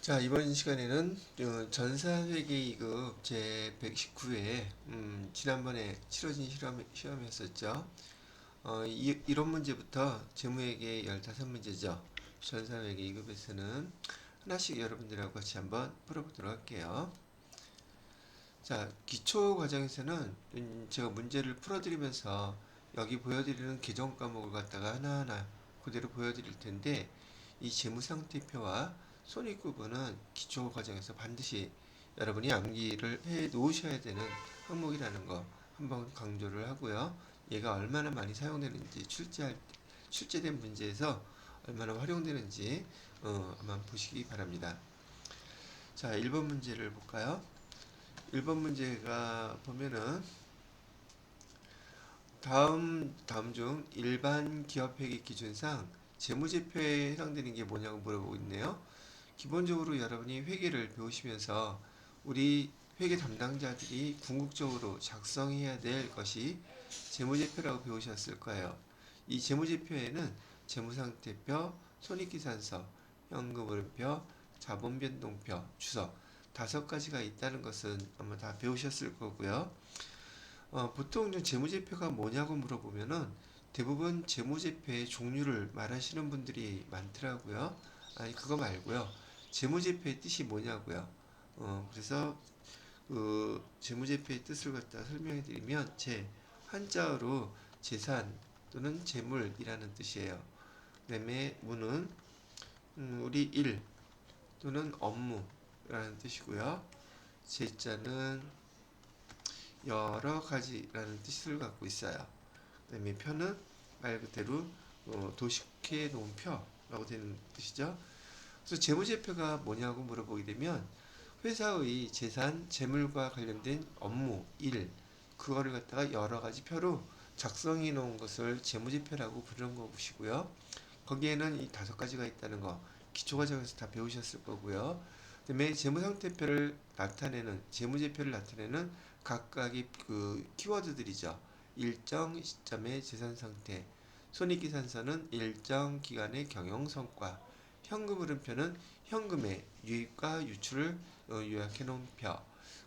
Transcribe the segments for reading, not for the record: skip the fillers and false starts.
자, 이번 시간에는 전사회계 2급 제 119회 지난번에 치러진 시험이었었죠. 이론 문제부터 재무회계 15문제죠. 전사회계 2급에서는 하나씩 여러분들하고 같이 한번 풀어보도록 할게요. 자, 기초 과정에서는 제가 문제를 풀어드리면서 여기 보여드리는 개정 과목을 갖다가 하나하나 그대로 보여드릴 텐데, 이 재무상태표와 손익구분은 기초 과정에서 반드시 여러분이 암기를 해 놓으셔야 되는 항목이라는 거 한번 강조를 하고요. 얘가 얼마나 많이 사용되는지, 출제된 문제에서 얼마나 활용되는지 한번 보시기 바랍니다. 자, 1번 문제를 볼까요? 1번 문제가 보면은 다음 중 일반 기업회계 기준상 재무제표에 해당되는 게 뭐냐고 물어보고 있네요. 기본적으로 여러분이 회계를 배우시면서 우리 회계 담당자들이 궁극적으로 작성해야 될 것이 재무제표라고 배우셨을 거예요. 이 재무제표에는 재무상태표, 손익계산서, 현금흐름표, 자본변동표, 주석 5가지가 있다는 것은 아마 다 배우셨을 거고요. 보통 재무제표가 뭐냐고 물어보면은 대부분 재무제표의 종류를 말하시는 분들이 많더라고요. 아니, 그거 말고요. 재무제표의 뜻이 뭐냐고요. 그래서 그 재무제표의 뜻을 갖다 설명해 드리면, 한자어로 재산 또는 재물이라는 뜻이에요. 그다음에 무는 우리 일 또는 업무라는 뜻이고요. 제자는 여러 가지라는 뜻을 갖고 있어요. 그다음에 표는 말 그대로 도식해 놓은 표라고 되는 뜻이죠. 그래서 재무제표가 뭐냐고 물어보게 되면 회사의 재산, 재물과 관련된 업무, 일, 그거를 갖다가 여러 가지 표로 작성해 놓은 것을 재무제표라고 부르는 것이고요. 거기에는 이 5가지가 있다는 거 기초과정에서 다 배우셨을 거고요. 그다음에 재무상태표를 나타내는, 재무제표를 나타내는 각각의 그 키워드들이죠. 일정 시점의 재산 상태, 손익계산서는 일정 기간의 경영 성과, 현금흐름표는 현금의 유입과 유출을 요약해 놓은 표,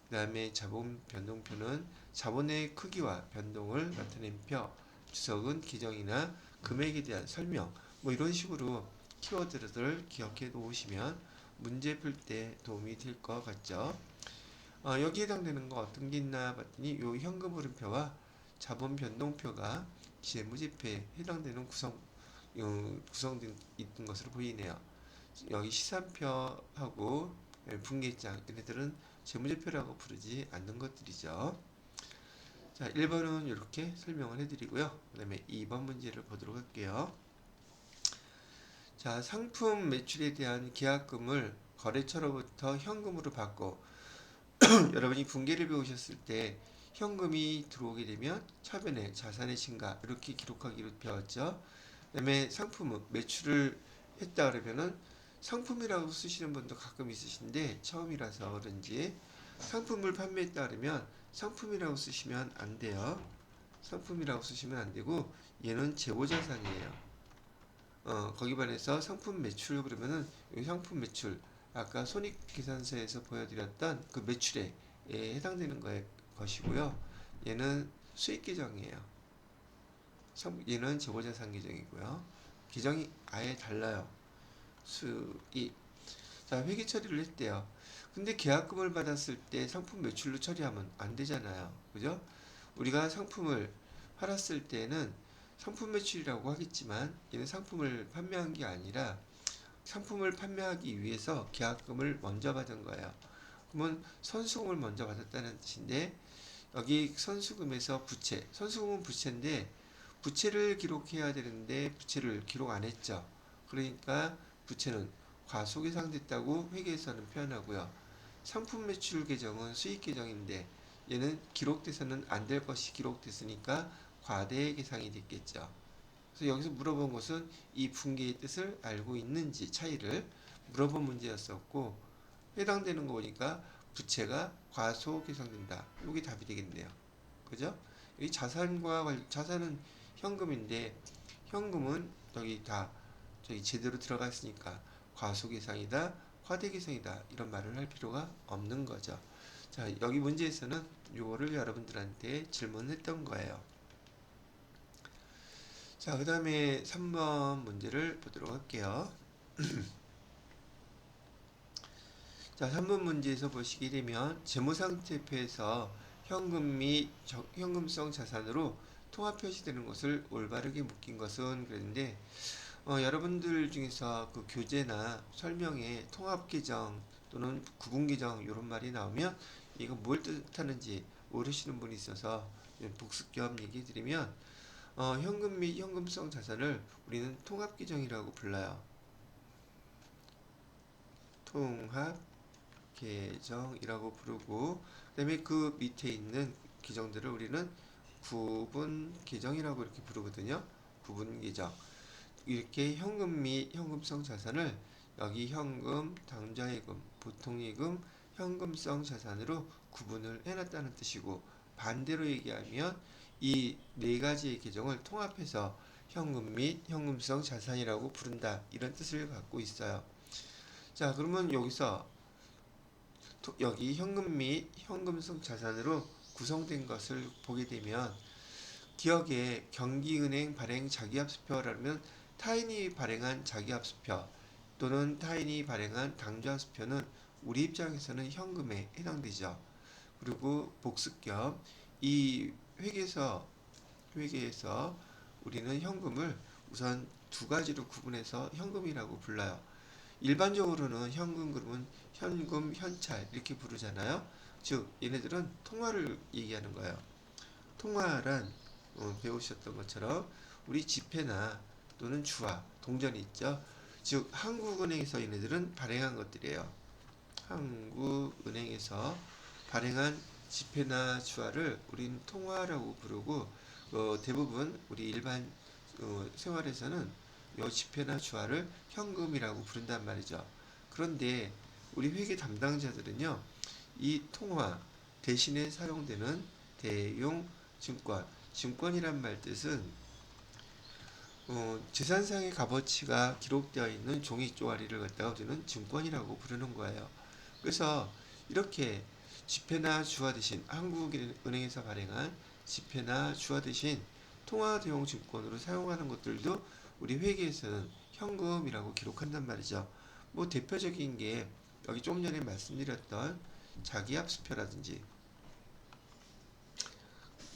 그 다음에 자본 변동표는 자본의 크기와 변동을 나타낸 표, 주석은 기정이나 금액에 대한 설명, 뭐 이런 식으로 키워드를 기억해 놓으시면 문제 풀 때 도움이 될 것 같죠. 여기에 해당되는 거 어떤 게 있나 봤더니 요 현금흐름표와 자본 변동표가 재무제표에 해당되는 구성된 있던 것으로 보이네요. 여기 시산표하고 분계장, 얘네들은 재무제표라고 부르지 않는 것들이죠. 자, 1번은 이렇게 설명을 해드리고요. 그 다음에 2번 문제를 보도록 할게요. 자, 상품 매출에 대한 계약금을 거래처로부터 현금으로 받고 여러분이 분계를 배우셨을 때 현금이 들어오게 되면 차변에 자산의 증가 이렇게 기록하기로 배웠죠. 그다음에 상품은 매출을 했다 그러면은 상품이라고 쓰시는 분도 가끔 있으신데 처음이라서 그런지 상품을 판매했다 그러면 상품이라고 쓰시면 안 돼요. 상품이라고 쓰시면 안 되고 얘는 재고자산이에요. 거기 반해서 상품 매출 그러면은 이 상품 매출 아까 손익계산서에서 보여드렸던 그 매출에 해당되는 것이고요. 얘는 수익 계정이에요. 얘는 재고자산 계정이고요. 계정이 아예 달라요. 수익. 자, 회계 처리를 했대요. 근데 계약금을 받았을 때 상품 매출로 처리하면 안 되잖아요. 그죠? 우리가 상품을 팔았을 때는 상품 매출이라고 하겠지만 얘는 상품을 판매한 게 아니라 상품을 판매하기 위해서 계약금을 먼저 받은 거예요. 그러면 선수금을 먼저 받았다는 뜻인데, 여기 선수금에서 부채, 선수금은 부채인데 부채를 기록해야 되는데 부채를 기록 안 했죠. 그러니까 부채는 과소계상됐다고 회계에서는 표현하고요. 상품 매출 계정은 수익 계정인데 얘는 기록돼서는 안 될 것이 기록됐으니까 과대 계상이 됐겠죠. 그래서 여기서 물어본 것은 이 분계의 뜻을 알고 있는지 차이를 물어본 문제였었고, 해당되는 거 보니까 부채가 과소계상된다. 이게 답이 되겠네요. 그죠? 이 자산은 현금인데 현금은 여기 다 저기 제대로 들어갔으니까 과소계상이다, 화대기성이다 이런 말을 할 필요가 없는 거죠. 자, 여기 문제에서는 요거를 여러분들한테 질문했던 거예요. 자, 그 다음에 3번 문제를 보도록 할게요. 자, 3번 문제에서 보시게 되면 재무상태표에서 현금 및 현금성 자산으로 통합 표시되는 것을 올바르게 묶인 것은 그랬는데 여러분들 중에서 그 교재나 설명에 통합 계정 또는 구분 계정 이런 말이 나오면 이거 뭘 뜻하는지 모르시는 분이 있어서 복습 겸 얘기 드리면 현금 및 현금성 자산을 우리는 통합 계정이라고 불러요. 통합 계정이라고 부르고 그다음에 그 밑에 있는 계정들을 우리는 구분 계정이라고 이렇게 부르거든요. 구분 계정. 이렇게 현금 및 현금성 자산을 여기 현금, 당좌예금, 보통예금, 현금성 자산으로 구분을 해놨다는 뜻이고 반대로 얘기하면 이 네 가지의 계정을 통합해서 현금 및 현금성 자산이라고 부른다 이런 뜻을 갖고 있어요. 자, 그러면 여기서 여기 현금 및 현금성 자산으로 구성된 것을 보게 되면 기억에 경기은행 발행 자기합수표라면 타인이 발행한 자기합수표 또는 타인이 발행한 당좌수표는 우리 입장에서는 현금에 해당되죠. 그리고 복습 겸 이 회계에서 우리는 현금을 우선 두 가지로 구분해서 현금이라고 불러요. 일반적으로는 현금 그러면 현금, 현찰 이렇게 부르잖아요. 즉 얘네들은 통화를 얘기하는 거예요. 통화란 배우셨던 것처럼 우리 지폐나 또는 주화, 동전이 있죠. 즉 한국은행에서 얘네들은 발행한 것들이에요. 한국은행에서 발행한 지폐나 주화를 우리는 통화라고 부르고 대부분 우리 일반 생활에서는 이 지폐나 주화를 현금이라고 부른단 말이죠. 그런데 우리 회계 담당자들은요, 이 통화 대신에 사용되는 대용 증권, 증권이란 말 뜻은 재산상의 값어치가 기록되어 있는 종이 쪼가리를 갖다가 우리는 증권이라고 부르는 거예요. 그래서 이렇게 지폐나 주화 대신 한국은행에서 발행한 지폐나 주화 대신 통화 대용 증권으로 사용하는 것들도 우리 회계에서는 현금이라고 기록한단 말이죠. 뭐 대표적인 게 여기 조금 전에 말씀드렸던 자기합수표라든지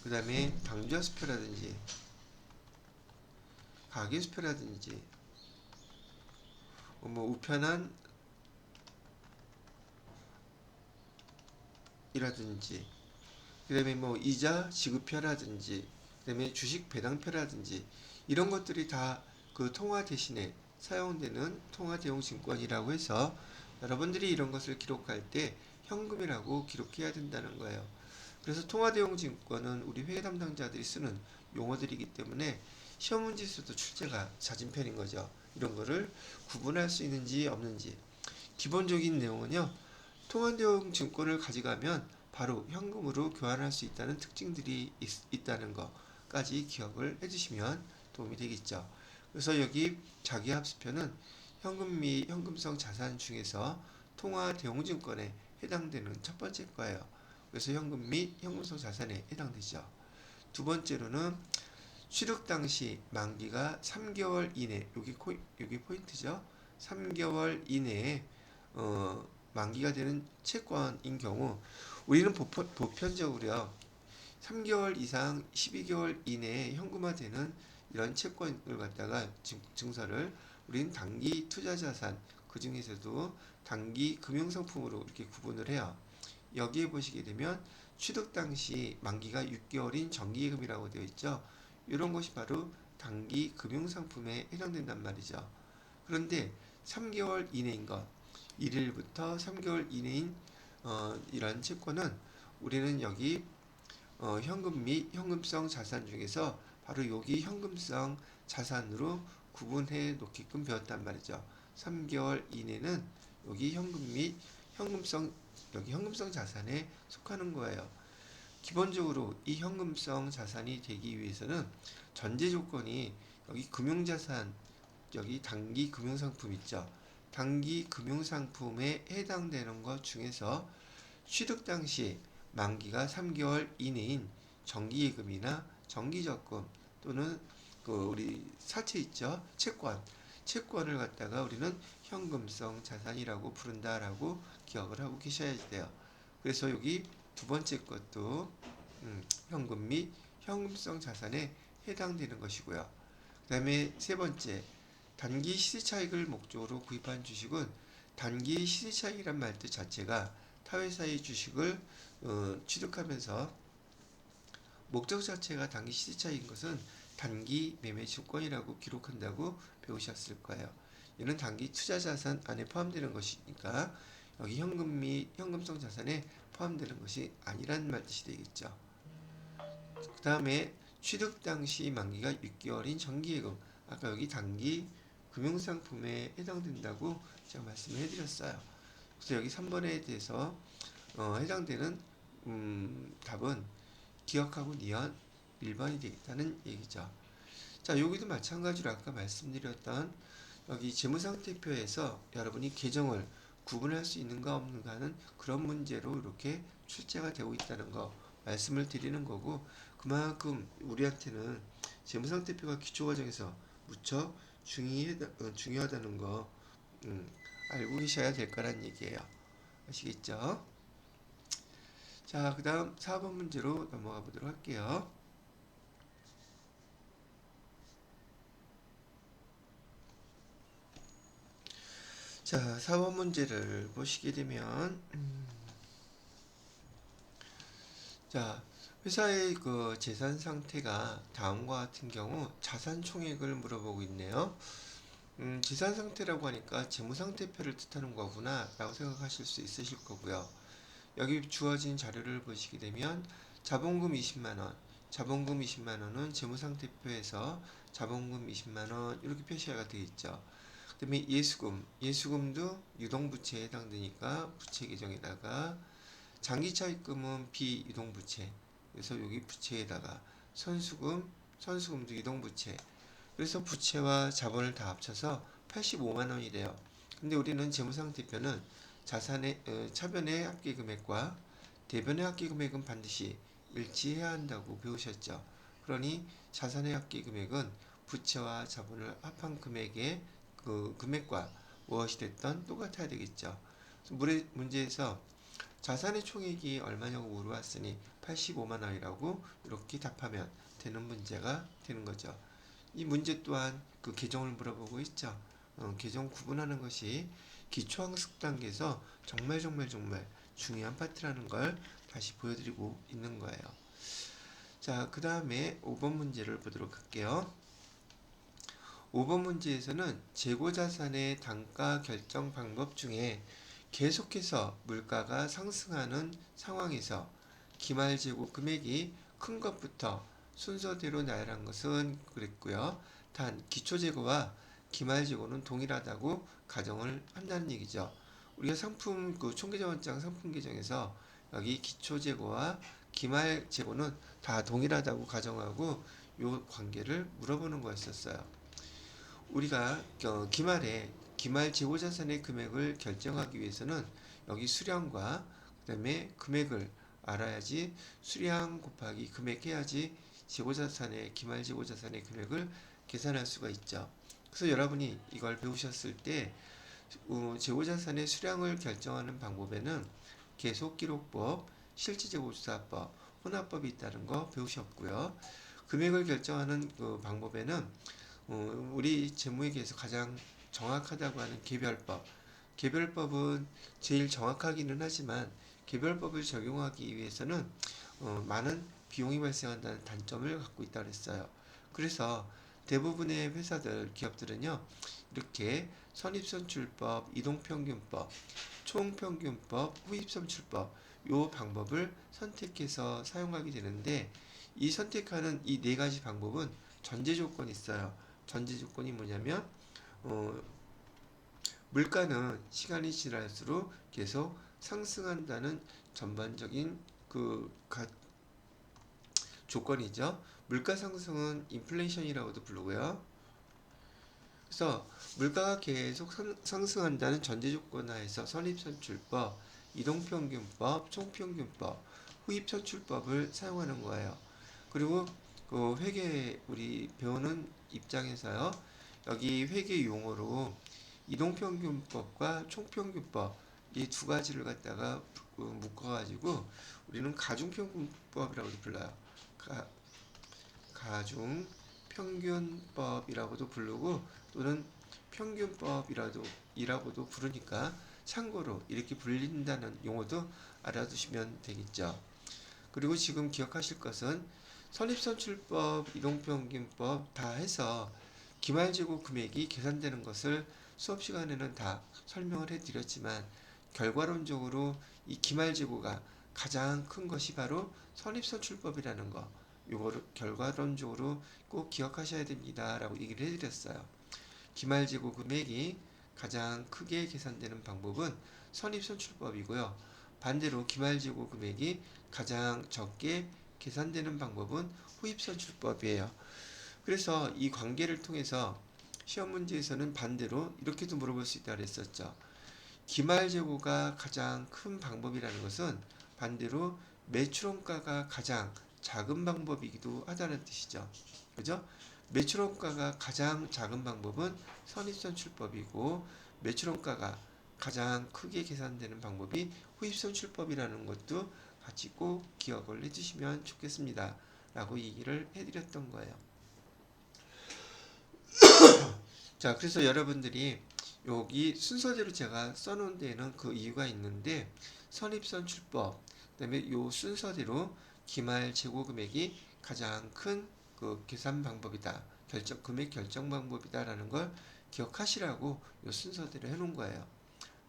그 다음에 당좌수표라든지 가계수표라든지 뭐 우편한 이라든지 그 다음에 뭐 이자 지급표라든지 그 다음에 주식 배당표라든지 이런 것들이 다 그 통화 대신에 사용되는 통화 대용 증권이라고 해서 여러분들이 이런 것을 기록할 때 현금이라고 기록해야 된다는 거예요. 그래서 통화 대용 증권은 우리 회계 담당자들이 쓰는 용어들이기 때문에 시험 문제에서도 출제가 잦은 편인 거죠. 이런 거를 구분할 수 있는지 없는지. 기본적인 내용은요. 통화 대용 증권을 가져가면 바로 현금으로 교환할 수 있다는 특징들이 있다는 것까지 기억을 해주시면 도움이 되겠죠. 그래서 여기 자기합수표는 현금 및 현금성 자산 중에서 통화 대용 증권에 해당되는 첫 번째 거예요. 그래서 현금 및 현금성 자산에 해당되죠. 두 번째로는 취득 당시 만기가 3개월 이내, 여기 포인트죠. 3개월 이내에 만기가 되는 채권인 경우 우리는 보편적으로요. 3개월 이상 12개월 이내에 현금화되는 이런 채권을 갖다가 증서를 우리는 단기 투자자산 그 중에서도 단기 금융상품으로 이렇게 구분을 해요. 여기에 보시게 되면 취득 당시 만기가 6개월인 정기예금이라고 되어 있죠. 이런 것이 바로 단기 금융상품에 해당된단 말이죠. 그런데 3개월 이내인 것 1일부터 3개월 이내인 이런 채권은 우리는 여기 현금 및 현금성 자산 중에서 바로 여기 현금성 자산으로 구분해 놓게끔 배웠단 말이죠. 3개월 이내는 여기 현금 및 여기 현금성 자산에 속하는 거예요. 기본적으로 이 현금성 자산이 되기 위해서는 전제 조건이 여기 금융자산, 여기 단기 금융상품 있죠. 단기 금융상품에 해당되는 것 중에서 취득 당시 만기가 3개월 이내인 정기예금이나 정기적금 또는 우리 사채 있죠? 채권을 갖다가 우리는 현금성 자산이라고 부른다라고 기억을 하고 계셔야 돼요. 그래서 여기 두 번째 것도 현금 및 현금성 자산에 해당되는 것이고요. 그 다음에 세 번째, 단기 시세차익을 목적으로 구입한 주식은 단기 시세차익이란 말 뜻 자체가 타회사의 주식을 취득하면서 목적 자체가 단기 시세차익인 것은 단기 매매 조건이라고 기록한다고 배우셨을 거예요. 이는 단기 투자 자산 안에 포함되는 것이니까 여기 현금 및 현금성 자산에 포함되는 것이 아니란 말 뜻이 되겠죠. 그 다음에 취득 당시 만기가 6개월인 정기예금, 아까 여기 단기 금융상품에 해당된다고 제가 말씀을 해드렸어요. 그래서 여기 3번에 대해서 해당되는 답은 기억하고 니은 1번이 되겠다는 얘기죠. 자, 여기도 마찬가지로 아까 말씀드렸던 여기 재무상태표에서 여러분이 계정을 구분할 수 있는가 없는가 하는 그런 문제로 이렇게 출제가 되고 있다는 거 말씀을 드리는 거고, 그만큼 우리한테는 재무상태표가 기초과정에서 무척 중요하다는 거 알고 계셔야 될 거란 얘기예요. 아시겠죠? 자, 그 다음 4번 문제로 넘어가 보도록 할게요. 자, 4번 문제를 보시게 되면 자, 회사의 그 재산 상태가 다음과 같은 경우 자산 총액을 물어보고 있네요. 재산 상태라고 하니까 재무 상태표를 뜻하는 거구나 라고 생각하실 수 있으실 거고요. 여기 주어진 자료를 보시게 되면 자본금 20만원, 자본금 20만원은 재무상태표에서 자본금 20만원 이렇게 표시가 되어 있죠. 그 다음에 예수금도 유동부채에 해당되니까 부채 계정에다가, 장기차입금은 비유동부채, 그래서 여기 부채에다가 선수금도 유동부채, 그래서 부채와 자본을 다 합쳐서 85만원이래요. 근데 우리는 재무상태표는 차변의 합계금액과 대변의 합계금액은 반드시 일치해야 한다고 배우셨죠. 그러니 자산의 합계금액은 부채와 자본을 합한 금액의 그 금액과 무엇이 됐던 똑같아야 되겠죠. 문제에서 자산의 총액이 얼마냐고 물어봤으니 85만원이라고 이렇게 답하면 되는 문제가 되는 거죠. 이 문제 또한 그 계정을 물어보고 있죠. 계정 구분하는 것이 기초학습 단계에서 정말 중요한 파트라는 걸 다시 보여드리고 있는 거예요. 자, 그 다음에 5번 문제를 보도록 할게요. 5번 문제에서는 재고자산의 단가 결정 방법 중에 계속해서 물가가 상승하는 상황에서 기말재고 금액이 큰 것부터 순서대로 나열한 것은 그랬고요. 단 기초재고와 기말재고는 동일하다고 가정을 한다는 얘기죠. 우리가 상품 총계정원장 상품 계정에서 여기 기초재고와 기말재고는 다 동일하다고 가정하고 요 관계를 물어보는 거였었어요. 우리가 기말 재고자산의 금액을 결정하기 위해서는 여기 수량과 그 다음에 금액을 알아야지, 수량 곱하기 금액 해야지 기말 재고자산의 금액을 계산할 수가 있죠. 그래서 여러분이 이걸 배우셨을 때 재고자산의 수량을 결정하는 방법에는 계속기록법, 실질재고조사법, 혼합법이 있다는 거 배우셨고요. 금액을 결정하는 그 방법에는 우리 재무회계에서 가장 정확하다고 하는 개별법은 제일 정확하기는 하지만 개별법을 적용하기 위해서는 많은 비용이 발생한다는 단점을 갖고 있다고 했어요. 그래서 대부분의 기업들은요, 이렇게 선입선출법, 이동평균법, 총평균법, 후입선출법 요 방법을 선택해서 사용하게 되는데, 이 선택하는 이 네 가지 방법은 전제 조건이 있어요. 전제 조건이 뭐냐면 물가는 시간이 지날수록 계속 상승한다는 전반적인 조건이죠. 물가 상승은 인플레이션이라고도 부르고요. 그래서 물가가 계속 상승한다는 전제 조건 하에서 선입선출법, 이동평균법, 총평균법, 후입선출법을 사용하는 거예요. 그리고 그 회계 우리 배우는 입장에서요. 여기 회계 용어로 이동평균법과 총평균법 이 두 가지를 갖다가 묶어가지고 우리는 가중평균법이라고도 불러요. 가중평균법이라고도 부르고 또는 평균법이라고도 부르니까 참고로 이렇게 불린다는 용어도 알아두시면 되겠죠. 그리고 지금 기억하실 것은 선입선출법, 이동평균법 다 해서 기말재고 금액이 계산되는 것을 수업 시간에는 다 설명을 해드렸지만 결과론적으로 이 기말재고가 가장 큰 것이 바로 선입선출법이라는 거 요거를 결과론적으로 꼭 기억하셔야 됩니다 라고 얘기를 해드렸어요. 기말재고 금액이 가장 크게 계산되는 방법은 선입선출법이고요. 반대로 기말재고 금액이 가장 적게 계산되는 방법은 후입선출법이에요. 그래서 이 관계를 통해서 시험 문제에서는 반대로 이렇게도 물어볼 수 있다고 했었죠. 기말재고가 가장 큰 방법이라는 것은 반대로 매출원가가 가장 작은 방법이기도 하다는 뜻이죠. 그죠? 매출원가가 가장 작은 방법은 선입선출법이고 매출원가가 가장 크게 계산되는 방법이 후입선출법이라는 것도 같이 꼭 기억을 해주시면 좋겠습니다. 라고 얘기를 해드렸던 거예요. 자, 그래서 여러분들이 여기 순서대로 제가 써놓은 데에는 그 이유가 있는데 선입선출법, 그 다음에 요 순서대로 기말 재고 금액이 가장 큰 그 계산 방법이다. 금액 결정 방법이다라는 걸 기억하시라고 요 순서대로 해놓은 거예요.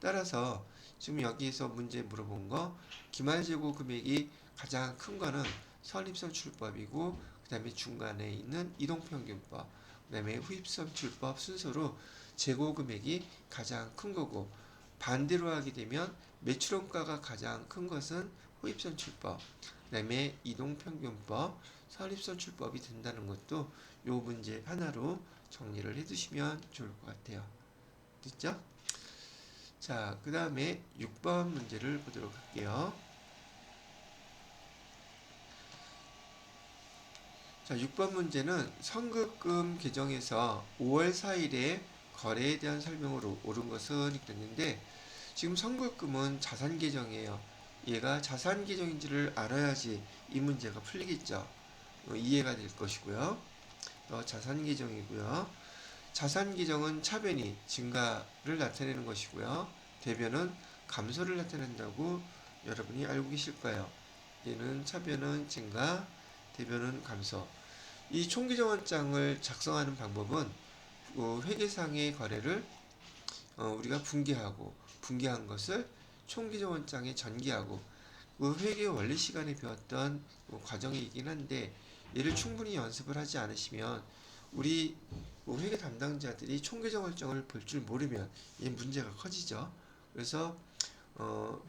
따라서 지금 여기에서 문제 물어본 거 기말 재고 금액이 가장 큰 거는 선입선출법이고 그 다음에 중간에 있는 이동평균법 그 다음에 후입선출법 순서로 재고 금액이 가장 큰 거고 반대로 하게 되면 매출원가가 가장 큰 것은 후입선출법 그 다음에 이동평균법 선입선출법이 된다는 것도 요 문제 하나로 정리를 해두시면 좋을 것 같아요. 됐죠? 자, 그 다음에 6번 문제를 보도록 할게요. 자, 6번 문제는 선급금 계정에서 5월 4일에 거래에 대한 설명으로 옳은 것은 그랬는데 지금 선급금은 자산 계정이에요. 얘가 자산 계정인지를 알아야지 이 문제가 풀리겠죠. 이해가 될 것이고요. 자산 계정이고요. 자산 계정은 차변이 증가를 나타내는 것이고요. 대변은 감소를 나타낸다고 여러분이 알고 계실 거예요. 얘는 차변은 증가, 대변은 감소. 이 총계정원장을 작성하는 방법은 회계상의 거래를 우리가 분기한 것을 총계정원장에 전기하고 회계 원리 시간에 배웠던 과정이긴 한데 얘를 충분히 연습을 하지 않으시면 우리 회계 담당자들이 총계정원장을 볼 줄 모르면 이 문제가 커지죠. 그래서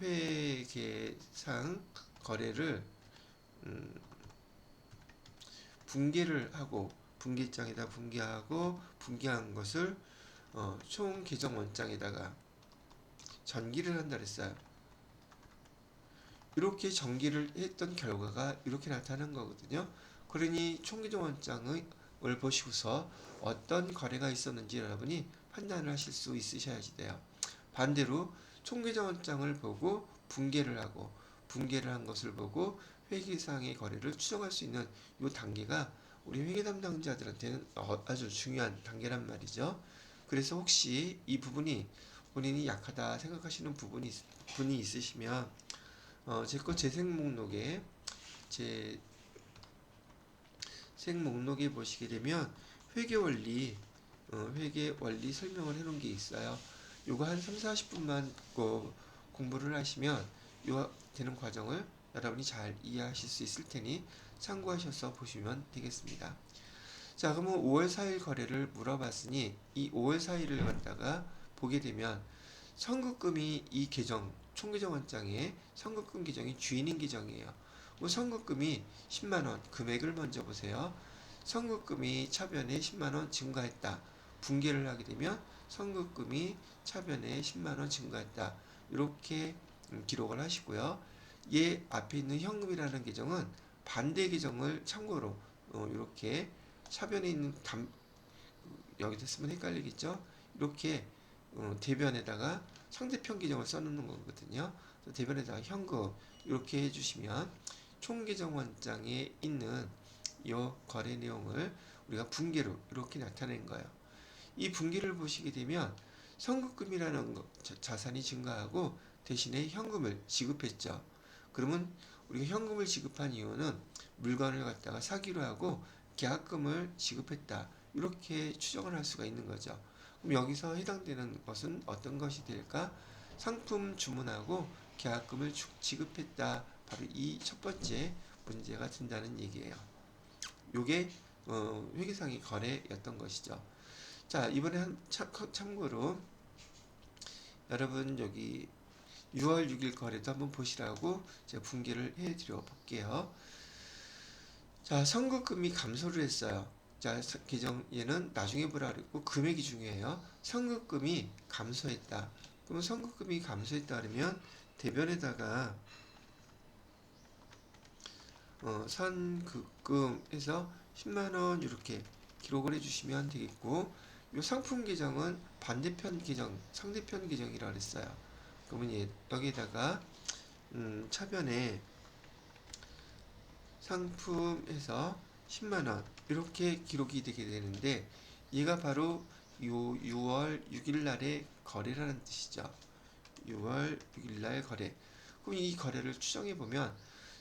회계상 거래를 분기를 하고 분기장에다 분기하고 분기한 것을 총계정원장에다가 전기를 한다 그랬어요. 이렇게 전기를 했던 결과가 이렇게 나타난 거거든요. 그러니 총계정원장을 보시고서 어떤 거래가 있었는지 여러분이 판단을 하실 수 있으셔야지 돼요. 반대로 총계정원장을 보고 분계를 하고 분계를 한 것을 보고 회계상의 거래를 추정할 수 있는 이 단계가 우리 회계 담당자들한테는 아주 중요한 단계란 말이죠. 그래서 혹시 이 부분이 본인이 약하다 생각하시는 분이 있으시면 제 재생 목록에 보시게 되면 회계 원리 설명을 해놓은 게 있어요. 요거 한 3-40분만 공부를 하시면 요 되는 과정을 여러분이 잘 이해하실 수 있을 테니 참고하셔서 보시면 되겠습니다. 자, 그러면 5월 4일 거래를 물어봤으니 이 5월 4일을 갖다가 보게 되면 선급금이 이 계정 총계정원장의 선급금 계정이 주인인 계정이에요. 선급금이 10만원 금액을 먼저 보세요. 선급금이 차변에 10만원 증가했다. 분기를 하게 되면 선급금이 차변에 10만원 증가했다. 이렇게 기록을 하시고요. 얘 앞에 있는 현금이라는 계정은 반대 계정을 참고로 이렇게 차변에 있는 여기다 쓰면 헷갈리겠죠? 이렇게 대변에다가 상대편 계정을 써놓는 거거든요. 대변에다가 현금 이렇게 해주시면 총 계정 원장에 있는 이 거래 내용을 우리가 분기로 이렇게 나타낸 거예요. 이 분기를 보시게 되면 선급금이라는 자산이 증가하고 대신에 현금을 지급했죠. 그러면 우리가 현금을 지급한 이유는 물건을 갖다가 사기로 하고 계약금을 지급했다. 이렇게 추정을 할 수가 있는 거죠. 그럼 여기서 해당되는 것은 어떤 것이 될까? 상품 주문하고 계약금을 지급했다. 바로 이 첫 번째 문제가 된다는 얘기예요. 요게 회계상의 거래였던 것이죠. 자, 이번에 참고로 여러분 여기 6월 6일 거래도 한번 보시라고 제가 분기를 해드려 볼게요. 자, 선급금이 감소를 했어요. 자, 계정 얘는 나중에 보라 그랬고 금액이 중요해요. 선급금이 감소했다. 그러면 선급금이 감소했다 그러면 대변에다가 선급금에서 10만원 이렇게 기록을 해주시면 되겠고, 이 상품 계정은 반대편 계정, 상대편 계정이라 그랬어요. 그러면 여기에다가 차변에 상품에서 10만원 이렇게 기록이 되게 되는데, 얘가 바로 요 6월 6일 날의 거래라는 뜻이죠. 6월 6일 날 거래. 그럼 이 거래를 추정해 보면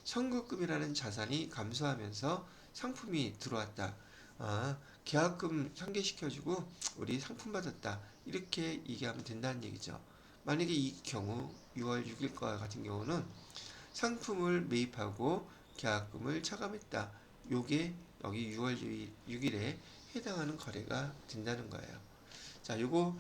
선급금이라는 자산이 감소하면서 상품이 들어왔다. 아, 계약금 상계시켜주고 우리 상품 받았다. 이렇게 얘기하면 된다는 얘기죠. 만약에 이 경우 6월 6일 거 같은 경우는 상품을 매입하고 계약금을 차감했다. 요게 여기 6월 6일에 해당하는 거래가 된다는 거예요. 자, 요거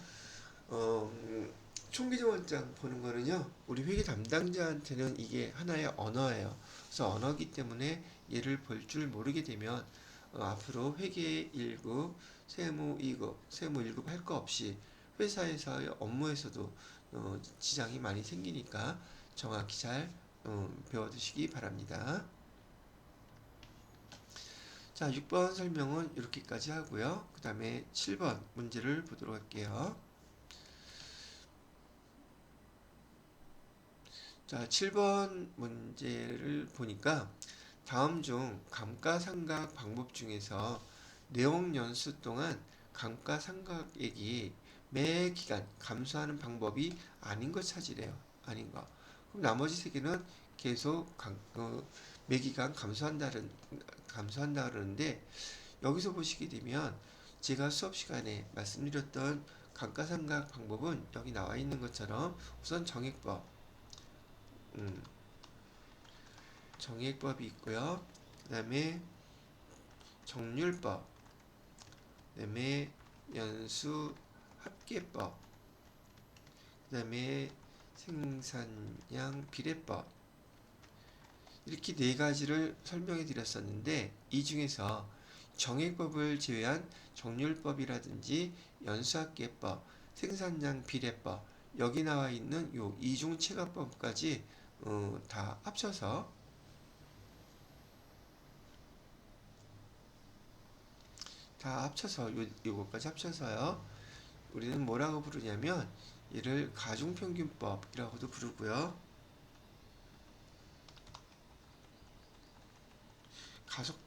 총계정원장 보는 거는요, 우리 회계 담당자한테는 이게 하나의 언어예요. 그래서 언어기 때문에 얘를 볼 줄 모르게 되면 앞으로 회계 1급, 세무 2급, 세무 1급 할 거 없이 회사에서의 업무에서도 지장이 많이 생기니까 정확히 잘 배워두시기 바랍니다. 자, 6번 설명은 이렇게까지 하고요. 그 다음에 7번 문제를 보도록 할게요. 자, 7번 문제를 보니까 다음 중 감가상각 방법 중에서 내용 연수 동안 감가상각액이 매 기간 감소하는 방법이 아닌 것 찾으래요. 아닌 거. 그럼 나머지 세 개는 계속 매 기간 감소한다 그러는데, 여기서 보시게 되면 제가 수업 시간에 말씀드렸던 감가상각 방법은 여기 나와 있는 것처럼 우선 정액법이 있고요. 그 다음에 정률법, 그 다음에 연수합계법, 그 다음에 생산량 비례법, 이렇게 네 가지를 설명해 드렸었는데, 이 중에서 정액법을 제외한 정률법이라든지 연수합계법, 생산량 비례법, 여기 나와 있는 요 이중체가법까지 다 합쳐서 요거까지 합쳐서요, 우리는 뭐라고 부르냐면 이를 가중평균법이라고도 부르고요. 가속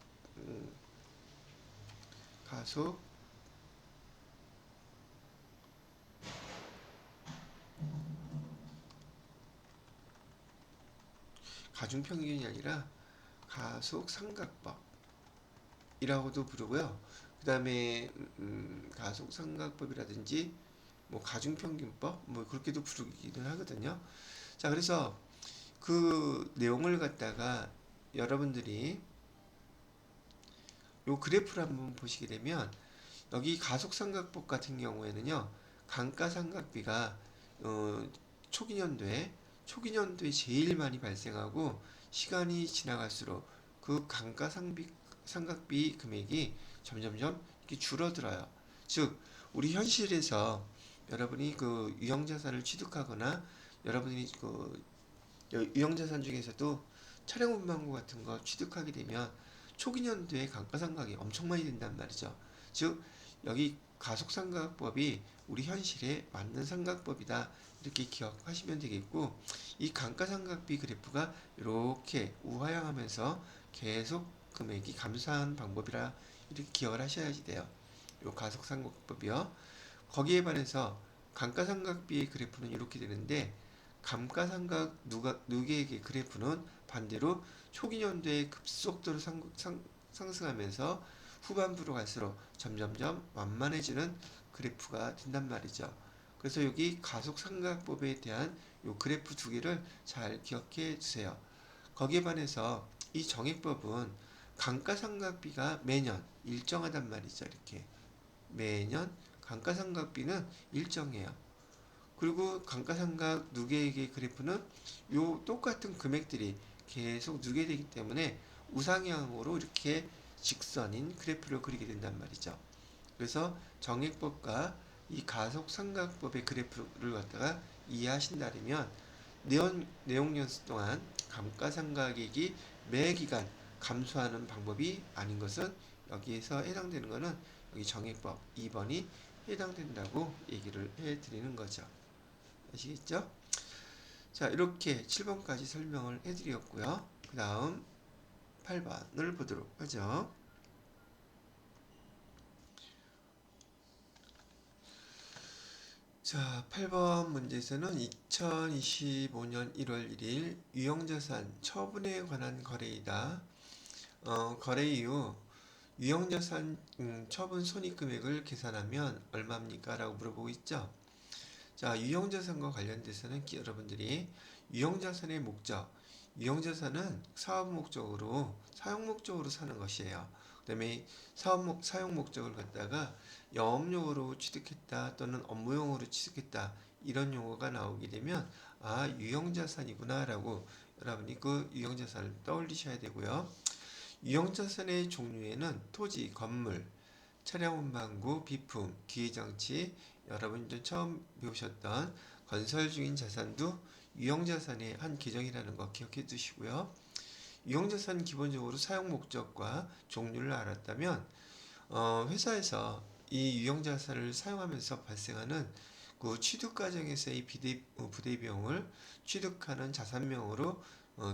가중평균이 아니라 가속삼각법이라고도 부르고요. 그 다음에 가속삼각법이라든지 뭐 가중평균법 뭐 그렇게도 부르기는 하거든요. 자, 그래서 그 내용을 갖다가 여러분들이 요 그래프를 한번 보시게 되면, 여기 가속삼각법 같은 경우에는요, 감가상각비가 초기년도에 제일 많이 발생하고, 시간이 지나갈수록 그 감가상각비 금액이 점점점 이렇게 줄어들어요. 즉 우리 현실에서 여러분이 그 유형자산을 취득하거나 여러분이 그 유형자산 중에서도 차량운반구 같은 거 취득하게 되면 초기 년도에 감가상각이 엄청 많이 된단 말이죠. 즉 여기 가속상각법이 우리 현실에 맞는 상각법이다, 이렇게 기억하시면 되겠고, 이 감가상각비 그래프가 이렇게 우하향하면서 계속 금액이 감소하는 방법이라 이렇게 기억을 하셔야 돼요. 요 가속상각법이요. 거기에 반해서 감가상각비의 그래프는 이렇게 되는데, 감가상각 누계액의 그래프는 반대로 초기 연도에 급속도로 상승하면서 후반부로 갈수록 점점점 완만해지는 그래프가 된단 말이죠. 그래서 여기 가속상각법에 대한 요 그래프 두 개를 잘 기억해 주세요. 거기에 반해서 이 정액법은 감가상각비가 매년 일정하단 말이죠. 이렇게 매년 감가상각비는 일정해요. 그리고 감가상각 누계액의 그래프는 요 똑같은 금액들이 계속 누계되기 때문에 우상향으로 이렇게 직선인 그래프를 그리게 된단 말이죠. 그래서 정액법과 이 가속상각법의 그래프를 갖다가 이해하신다면 내용연수 동안 감가상각액이 매 기간 감소하는 방법이 아닌 것은, 여기에서 해당되는 것은 여기 정액법 2번이 해당된다고 얘기를 해드리는 거죠. 아시겠죠? 자, 이렇게 7번까지 설명을 해드렸고요. 그 다음 8번을 보도록 하죠. 자, 8번 문제에서는 2025년 1월 1일 유형자산 처분에 관한 거래이다. 거래 이후 유형자산 처분 손익금액을 계산하면 얼마입니까? 라고 물어보고 있죠. 자, 유형자산과 관련돼서는 여러분들이 유형자산의 목적, 유형자산은 사업 목적으로, 사용 목적으로 사는 것이에요. 그 다음에 사용 목적을 갖다가 영업용으로 취득했다 또는 업무용으로 취득했다, 이런 용어가 나오게 되면 아, 유형자산이구나 라고 여러분이 그 유형자산을 떠올리셔야 되고요. 유형자산의 종류에는 토지, 건물, 차량 운반구, 비품, 기계장치, 여러분이 처음 배우셨던 건설 중인 자산도 유형자산의 한 계정이라는 거 기억해 두시고요. 유형자산 기본적으로 사용 목적과 종류를 알았다면 회사에서 이 유형자산을 사용하면서 발생하는 그 취득 과정에서의 부대 비용을 취득하는 자산명으로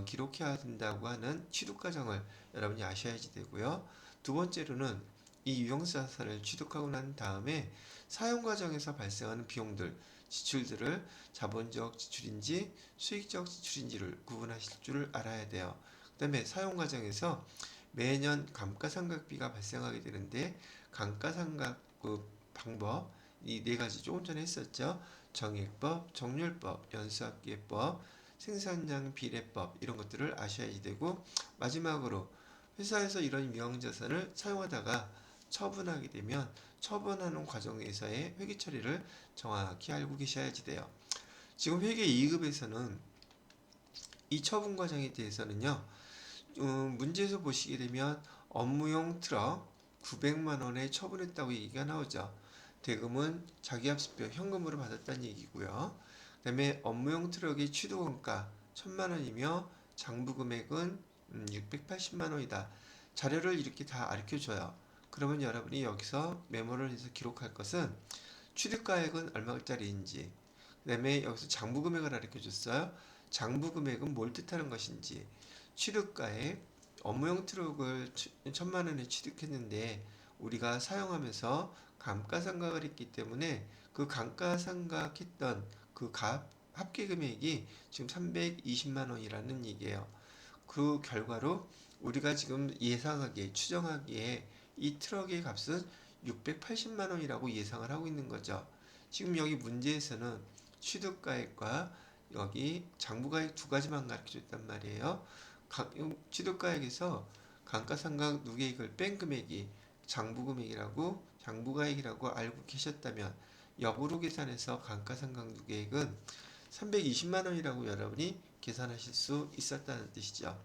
기록해야 된다고 하는 취득 과정을 여러분이 아셔야지 되고요. 두 번째로는 이 유형자산을 취득하고 난 다음에 사용 과정에서 발생하는 비용들, 지출들을 자본적 지출인지 수익적 지출인지를 구분하실 줄 알아야 돼요. 그 다음에 사용 과정에서 매년 감가상각비가 발생하게 되는데, 감가상각 그 방법, 이 네 가지 조금 전에 했었죠. 정액법, 정률법, 연수합계법, 생산량 비례법, 이런 것들을 아셔야 되고, 마지막으로 회사에서 이런 유형자산을 사용하다가 처분하게 되면 처분하는 과정에서의 회계 처리를 정확히 알고 계셔야지 돼요. 지금 회계 2급에서는 이 처분 과정에 대해서는요, 문제에서 보시게 되면 업무용 트럭 900만 원에 처분했다고 얘기가 나오죠. 대금은 자기압수표 현금으로 받았다는 얘기고요. 그 다음에 업무용 트럭의 취득원가 1000만 원이며 장부 금액은 680만 원이다. 자료를 이렇게 다 가르쳐줘요. 그러면 여러분이 여기서 메모를 해서 기록할 것은 취득가액은 얼마짜리인지, 그 다음에 여기서 장부 금액을 가르쳐줬어요. 장부 금액은 뭘 뜻하는 것인지, 취득가액, 업무용 트럭을 1000만 원에 취득했는데 우리가 사용하면서 감가상각을 했기 때문에 그 감가상각했던 그 합계 금액이 지금 320만 원이라는 얘기예요. 그 결과로 우리가 지금 예상하기에, 추정하기에 이 트럭의 값은 680만 원이라고 예상을 하고 있는 거죠. 지금 여기 문제에서는 취득가액과 여기 장부가액 두 가지만 가르쳐 줬단 말이에요. 취득가액에서 감가상각 누계액을 뺀 금액이 장부가액이라고 알고 계셨다면 역으로 계산해서 감가상각 누계액은 320만 원이라고 여러분이 계산하실 수 있었다는 뜻이죠.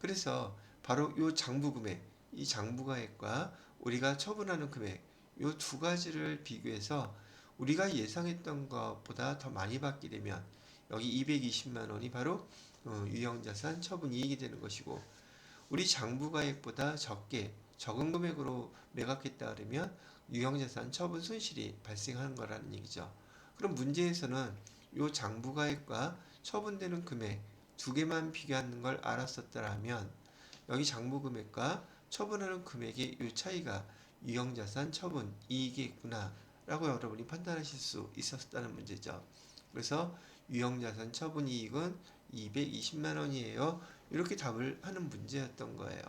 그래서 바로 이 장부금액, 이 장부가액과 우리가 처분하는 금액, 요 두 가지를 비교해서 우리가 예상했던 것보다 더 많이 받게 되면 여기 220만 원이 바로 유형자산 처분 이익이 되는 것이고, 우리 장부가액보다 적은 금액으로 매각했다 그러면 유형자산 처분 손실이 발생하는 거라는 얘기죠. 그럼 문제에서는 요 장부가액과 처분되는 금액 두 개만 비교하는 걸 알았었더라면 여기 장부금액과 처분하는 금액의 이 차이가 유형자산 처분 이익이 있구나 라고 여러분이 판단하실 수 있었다는 문제죠. 그래서 유형자산 처분 이익은 220만 원이에요. 이렇게 답을 하는 문제였던 거예요.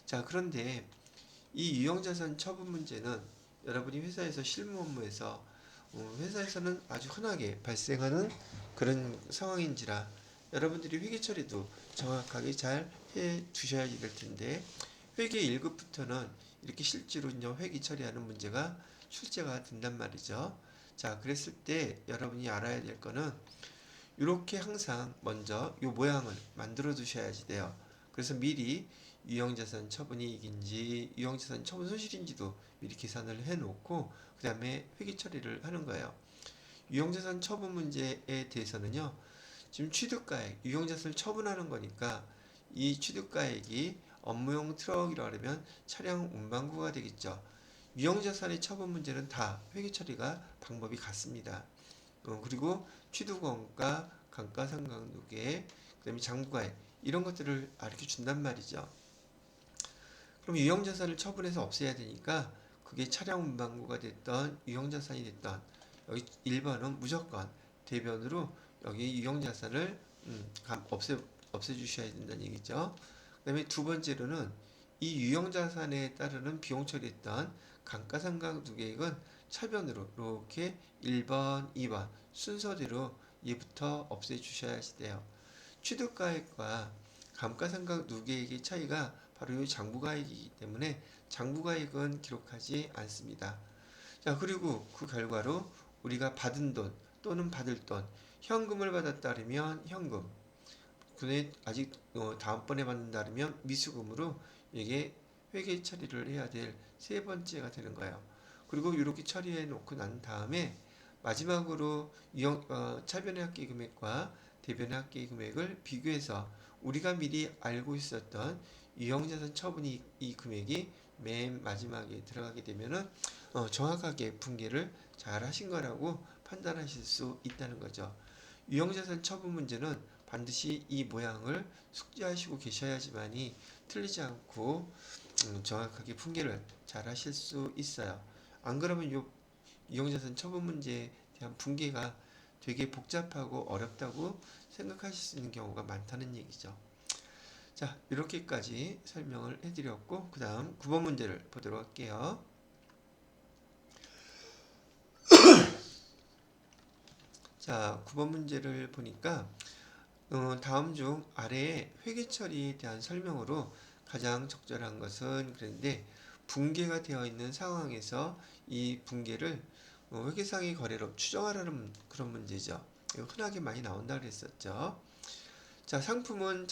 자, 그런데 이 유형자산 처분 문제는 여러분이 회사에서 실무 업무에서 회사에서는 아주 흔하게 발생하는 그런 상황인지라 여러분들이 회계 처리도 정확하게 잘 해 두셔야 될 텐데, 회계 1급부터는 이렇게 실제로 회계 처리하는 문제가 출제가 된단 말이죠. 자, 그랬을 때 여러분이 알아야 될 거는 이렇게 항상 먼저 이 모양을 만들어 두셔야지 돼요. 그래서 미리 유형자산 처분이익인지 유형자산 처분 손실인지도 미리 계산을 해 놓고 그 다음에 회계 처리를 하는 거예요. 유형자산 처분 문제에 대해서는요, 지금 취득가액, 유형자산을 처분하는 거니까 이 취득가액이 업무용 트럭이라 그러면 차량 운반구가 되겠죠. 유형자산의 처분 문제는 다 회계 처리가 방법이 같습니다. 그리고 취득원가, 감가상각누계, 그 다음에 장부가액 이런 것들을 가르쳐 준단 말이죠. 그럼 유형자산을 처분해서 없애야 되니까 그게 차량 운반구가 됐던 유형자산이 됐던 여기 1번은 무조건 대변으로 여기 유형자산을 없애주셔야 된다는 얘기죠. 그 다음에 두 번째로는 이 유형자산에 따르는 비용 처리했던 감가상각누계액은 차변으로 이렇게 1번, 2번 순서대로 얘부터 없애주셔야지 돼요. 취득가액과 감가상각누계액의 차이가 바로 이 장부가액이기 때문에 장부가액은 기록하지 않습니다. 자, 그리고 그 결과로 우리가 받은 돈 또는 받을 돈, 현금을 받았다면 현금, 근데 아직 다음번에 받는다면 미수금으로 이게 회계 처리를 해야 될 세 번째가 되는 거예요. 그리고 이렇게 처리해 놓고 난 다음에 마지막으로 차변의 합계 금액과 대변의 합계 금액을 비교해서 우리가 미리 알고 있었던 유형자산 처분이 이 금액이 맨 마지막에 들어가게 되면은 정확하게 분계를 잘 하신 거라고 판단하실 수 있다는 거죠. 유형자산 처분 문제는 반드시 이 모양을 숙지하시고 계셔야지만이 틀리지 않고 정확하게 분계를 잘 하실 수 있어요. 안 그러면 유형자산 처분 문제에 대한 분계가 되게 복잡하고 어렵다고 생각하실 수 있는 경우가 많다는 얘기죠. 자, 이렇게까지 설명을 해드렸고, 그 다음 9번 문제를 보도록 할게요. 자, 9번 문제를 보니까 다음 중 아래의 회계 처리에 대한 설명으로 가장 적절한 것은, 그런데 붕괴가 되어 있는 상황에서 이 붕괴를 회계상의 거래로 추정하라는 그런 문제죠. 이거 흔하게 많이 나온다 그랬었죠. 자, 상품은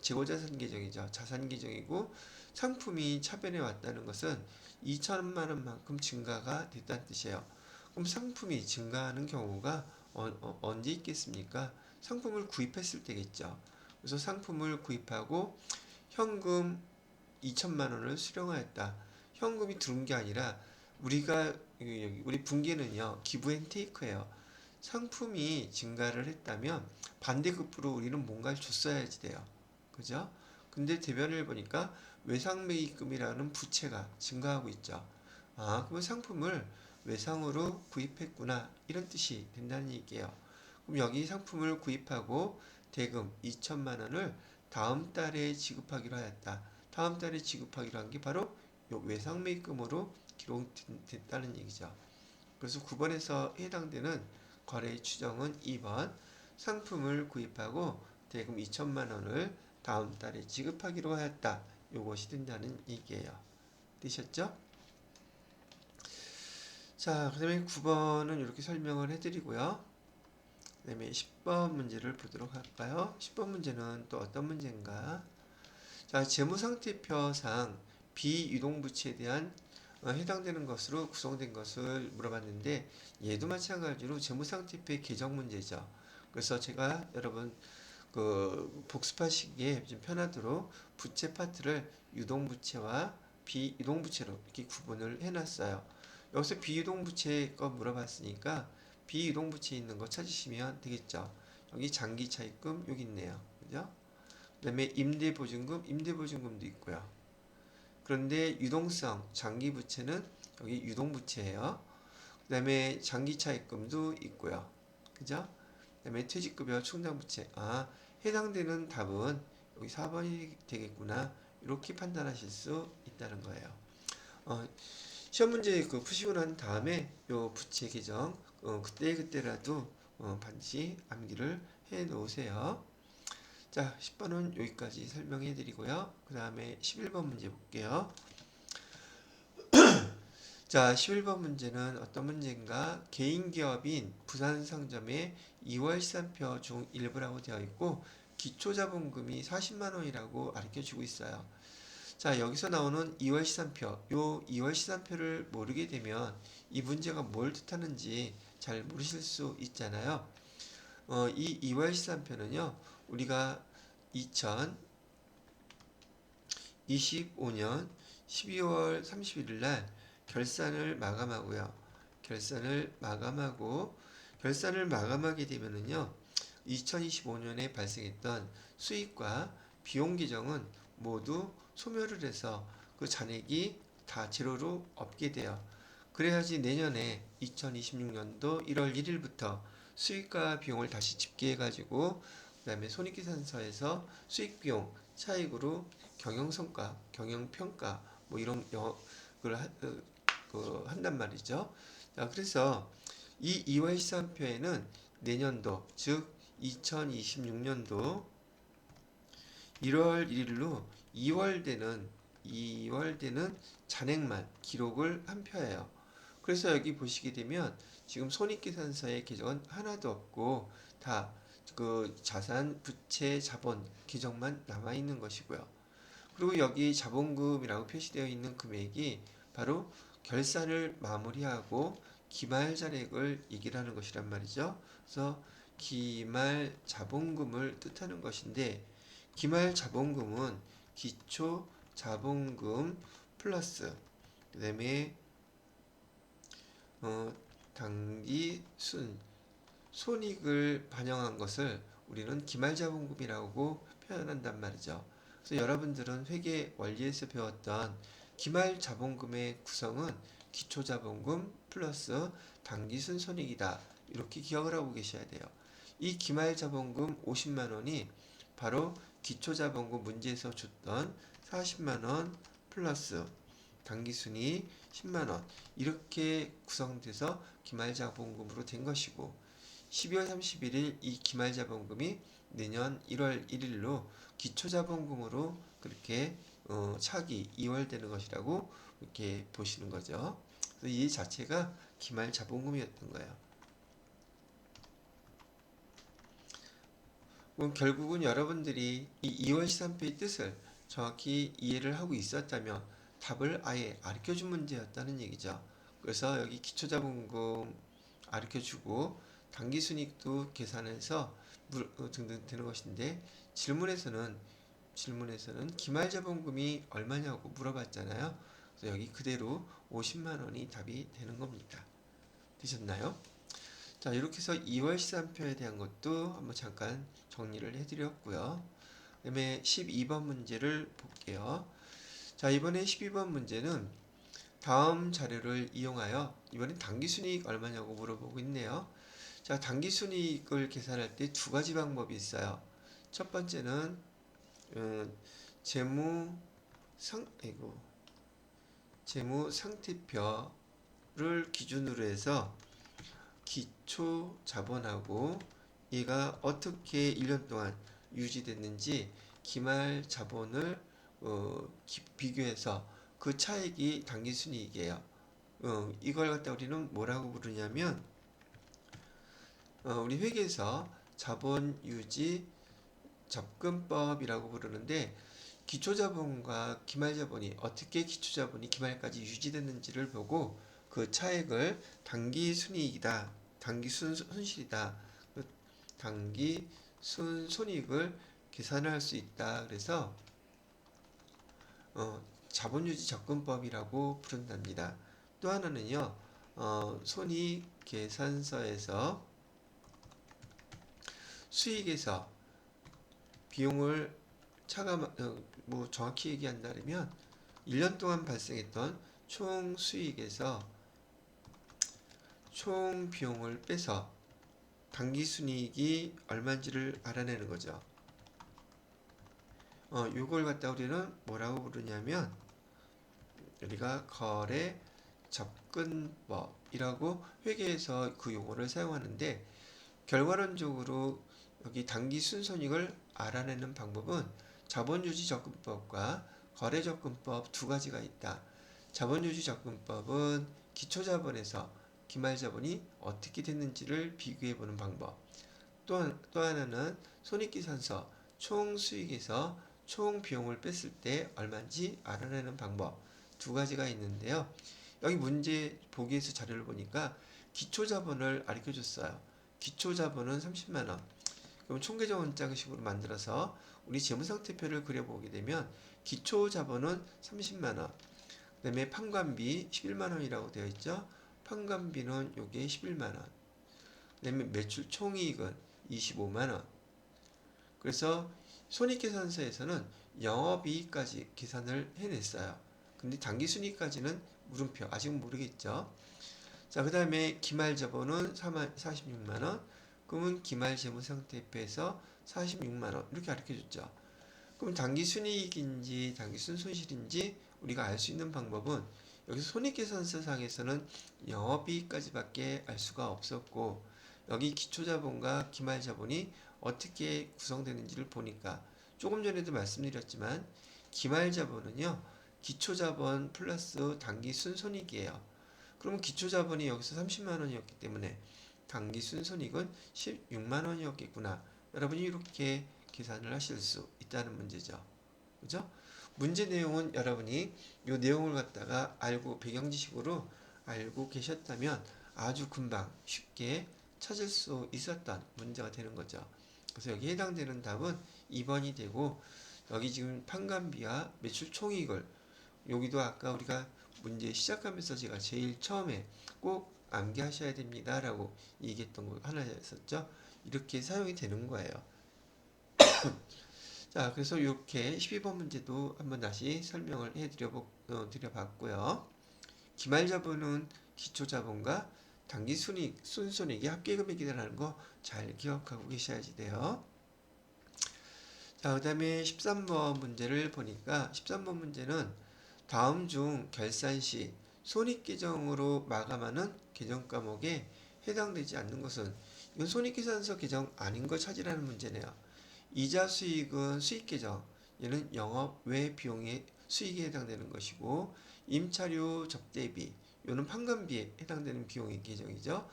재고자산 계정이죠. 자산 계정이고 상품이 차변에 왔다는 것은 2천만 원만큼 증가가 됐다는 뜻이에요. 그럼 상품이 증가하는 경우가 언제 있겠습니까? 상품을 구입했을 때겠죠. 그래서 상품을 구입하고 현금 2천만 원을 수령하였다. 현금이 들어온 게 아니라 우리 분기는요, 기브앤테이크예요. 상품이 증가를 했다면 반대급부로 우리는 뭔가를 줬어야지 돼요. 그죠? 근데 대변을 보니까 외상매입금이라는 부채가 증가하고 있죠. 아, 그러면 상품을 외상으로 구입했구나, 이런 뜻이 된다는 얘기예요. 그럼 여기 상품을 구입하고 대금 2천만 원을 다음 달에 지급하기로 하였다. 다음 달에 지급하기로 한 게 바로 요 외상매입금으로 기록됐다는 얘기죠. 그래서 9번에서 해당되는 거래의 추정은 2번, 상품을 구입하고 대금 2천만 원을 다음 달에 지급하기로 하였다. 요것이 된다는 얘기예요. 되셨죠? 자, 그 다음에 9번은 이렇게 설명을 해드리고요. 그 다음에 10번 문제를 보도록 할까요? 10번 문제는 또 어떤 문제인가? 자, 재무상태표상 비유동부채에 대한 해당되는 것으로 구성된 것을 물어봤는데 얘도 마찬가지로 재무상태표의 개정 문제죠. 그래서 제가 여러분 그 복습하시기에 좀 편하도록 부채 파트를 유동부채와 비유동부채로 이렇게 구분을 해놨어요. 여기서 비유동부채 거 물어봤으니까 비유동부채 있는 거 찾으시면 되겠죠. 여기 장기차입금 여기 있네요. 그죠? 그 다음에 임대보증금도 있고요. 그런데 유동성 장기부채는 여기 유동부채예요. 그 다음에 장기차입금도 있고요. 그죠? 그 다음에 퇴직급여 충당부채. 해당되는 답은 여기 4번이 되겠구나. 이렇게 판단하실 수 있다는 거예요. 시험 문제 푸시고 난 다음에 요 부채 계정 그때라도 반드시 암기를 해 놓으세요. 자, 10번은 여기까지 설명해 드리고요. 그 다음에 11번 문제 볼게요. 자, 11번 문제는 어떤 문제인가? 개인기업인 부산상점의 2월 시산표 중 일부라고 되어 있고 기초자본금이 40만 원이라고 가르쳐주고 있어요. 자, 여기서 나오는 2월 시산표, 요 2월 시산표를 모르게 되면 이 문제가 뭘 뜻하는지 잘 모르실 수 있잖아요. 이 2월 시산표는요, 우리가 2025년 12월 31일 날 결산을 마감하고요. 결산을 마감하게 되면은요, 2025년에 발생했던 수익과 비용 계정은 모두 소멸을 해서 그 잔액이 다 제로로 없게 돼요. 그래야지 내년에 2026년도 1월 1일부터 수익과 비용을 다시 집계해가지고 그 다음에 손익계산서에서 수익 비용 차익으로 경영성과, 경영평가 뭐 이런 걸 한단 말이죠. 자, 그래서 이 2월 시산표에는 내년도 즉 2026년도 1월 1일로 2월 되는 잔액만 기록을 한 표예요. 그래서 여기 보시게 되면 지금 손익계산서에 계정은 하나도 없고 다 그 자산, 부채, 자본 계정만 남아 있는 것이고요. 그리고 여기 자본금이라고 표시되어 있는 금액이 바로 결산을 마무리하고 기말 잔액을 얘기를 하는 것이란 말이죠. 그래서 기말 자본금을 뜻하는 것인데 기말 자본금은 기초 자본금 플러스 그 다음에 당기 손익을 반영한 것을 우리는 기말자본금이라고 표현한단 말이죠. 그래서 여러분들은 회계 원리에서 배웠던 기말자본금의 구성은 기초자본금 플러스 당기순손익이다. 이렇게 기억을 하고 계셔야 돼요. 이 기말자본금 50만원이 바로 기초자본금 문제에서 줬던 40만원 플러스 당기순이 10만원 이렇게 구성돼서 기말자본금으로 된 것이고 12월 31일 이 기말자본금이 내년 1월 1일로 기초자본금으로 그렇게 차기 2월 되는 것이라고 이렇게 보시는 거죠. 그래서 이 자체가 기말자본금이었던 거예요. 그럼 결국은 여러분들이 이 2월 시산표의 뜻을 정확히 이해를 하고 있었다면 답을 아예 가르쳐준 문제였다는 얘기죠. 그래서 여기 기초자본금 가르쳐주고 당기순이익도 계산해서 등등 되는 것인데 질문에서는 기말자본금이 얼마냐고 물어봤잖아요. 그래서 여기 그대로 50만 원이 답이 되는 겁니다. 되셨나요? 자, 이렇게 해서 2월 시산표에 대한 것도 한번 잠깐 정리를 해드렸고요. 그 다음에 12번 문제를 볼게요. 자, 이번에 12번 문제는 다음 자료를 이용하여 이번엔 당기순이익 얼마냐고 물어보고 있네요. 자, 당기순이익을 계산할 때 두 가지 방법이 있어요. 첫 번째는 재무상태표를 기준으로 해서 기초 자본하고 얘가 어떻게 1년 동안 유지됐는지 기말 자본을 비교해서 그 차액이 당기순이익이에요. 이걸 갖다 우리는 뭐라고 부르냐면 우리 회계에서 자본유지 접근법이라고 부르는데 기초자본과 기말자본이 어떻게 기초자본이 기말까지 유지됐는지를 보고 그 차액을 단기 순이익이다, 단기 순실이다, 단기 순손익을 계산할 수 있다. 그래서 자본유지 접근법이라고 부른답니다. 또 하나는요, 손익계산서에서 수익에서 비용을 뭐 정확히 얘기한다면 1년 동안 발생했던 총 수익에서 총 비용을 빼서 단기 순이익이 얼마인지를 알아내는 거죠. 요걸 갖다 우리는 뭐라고 부르냐면 우리가 거래 접근법이라고 회계에서 그 용어를 사용하는데, 결과론적으로 여기 단기 순손익을 알아내는 방법은 자본유지 접근법과 거래 접근법 두 가지가 있다. 자본유지 접근법은 기초자본에서 기말자본이 어떻게 됐는지를 비교해보는 방법. 또 하나는 손익계산서 총 수익에서 총 비용을 뺐을 때 얼마인지 알아내는 방법. 두 가지가 있는데요. 여기 문제 보기에서 자료를 보니까 기초자본을 가르쳐줬어요. 기초자본은 30만원. 그럼 총계정 원장식으로 만들어서 우리 재무상태표를 그려보게 되면 기초자본은 30만원. 그 다음에 판관비 11만원이라고 되어 있죠. 판관비는 요게 11만원. 그 다음에 매출 총이익은 25만원. 그래서 손익계산서에서는 영업이익까지 계산을 해냈어요. 근데 당기순이익까지는 물음표, 아직은 모르겠죠. 자, 그 다음에 기말자본은 46만원. 그러면 기말재무상태표에서 46만원 이렇게 가르쳐줬죠. 그럼 당기순이익인지 당기순손실인지 우리가 알 수 있는 방법은 여기서 손익계산서상에서는 영업이익까지밖에 알 수가 없었고, 여기 기초자본과 기말자본이 어떻게 구성되는지를 보니까 조금 전에도 말씀드렸지만 기말자본은요, 기초자본 플러스 단기 순손익이에요. 그러면 기초자본이 여기서 30만원이었기 때문에 단기 순손익은 16만원이었겠구나. 여러분이 이렇게 계산을 하실 수 있다는 문제죠. 그죠? 문제 내용은 여러분이 이 내용을 갖다가 알고 배경지식으로 알고 계셨다면 아주 금방 쉽게 찾을 수 있었던 문제가 되는 거죠. 그래서 여기 해당되는 답은 2번이 되고, 여기 지금 판관비와 매출 총이익을 여기도 아까 우리가 문제 시작하면서 제가 제일 처음에 꼭 암기하셔야 됩니다 라고 얘기했던 거 하나였었죠. 이렇게 사용이 되는 거예요. 자, 그래서 이렇게 12번 문제도 한번 다시 설명을 드려봤고요. 기말자본은 기초자본과 단기순이익, 순손익이 합계금액이라는 거 잘 기억하고 계셔야지 돼요. 자, 그 다음에 13번 문제를 보니까 13번 문제는 다음 중 결산 시 손익계정으로 마감하는 계정 과목에 해당되지 않는 것은, 이건 손익계산서 계정 아닌 걸 찾으라는 문제네요. 이자 수익은 수익계정, 얘는 영업 외 비용의 수익에 해당되는 것이고, 임차료 접대비, 요는 판관비에 해당되는 비용의 계정이죠.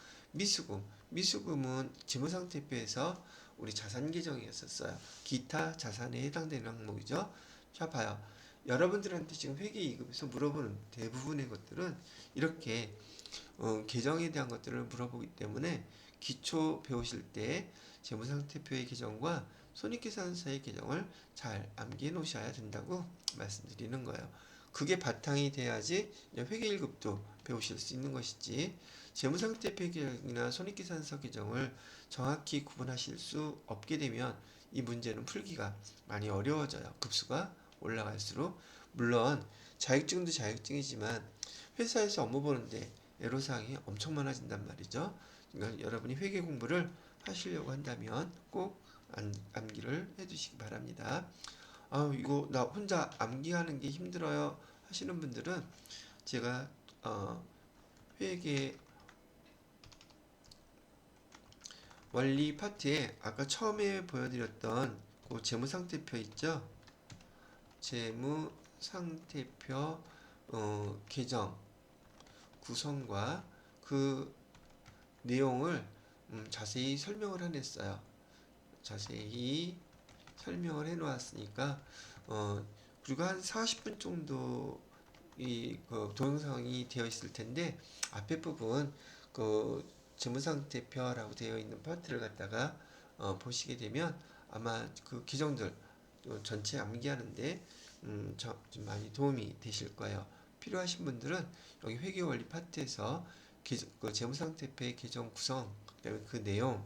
미수금은 재무상태표에서 우리 자산 계정이었었어요. 기타 자산에 해당되는 항목이죠. 자, 봐요. 여러분들한테 지금 회계이급에서 물어보는 대부분의 것들은 이렇게 계정에 대한 것들을 물어보기 때문에 기초 배우실 때 재무상태표의 계정과 손익계산서의 계정을 잘 암기해 놓으셔야 된다고 말씀드리는 거예요. 그게 바탕이 돼야지 회계 1급도 배우실 수 있는 것이지, 재무상태표 계정이나 손익계산서 계정을 정확히 구분하실 수 없게 되면 이 문제는 풀기가 많이 어려워져요. 급수가 올라갈수록. 물론 자격증도 자격증이지만 회사에서 업무 보는데 애로사항이 엄청 많아진단 말이죠. 그러니까 여러분이 회계 공부를 하시려고 한다면 꼭 암기를 해두시기 바랍니다. 이거 나 혼자 암기하는 게 힘들어요 하시는 분들은 제가 회계 원리 파트에 아까 처음에 보여드렸던 그 재무상태표 있죠? 재무상태표 계정 구성과 그 내용을 자세히 설명을 해냈어요. 자세히 설명을 해 놓았으니까 그리고 한 40분 정도 그 동영상이 되어 있을 텐데 앞에 부분 그 재무상태표라고 되어 있는 파트를 갖다가 보시게 되면 아마 그 규정들 전체 암기하는데 좀 많이 도움이 되실 거예요. 필요하신 분들은 여기 회계원리 파트에서 그 재무상태표의 계정 구성, 그다음에 그 내용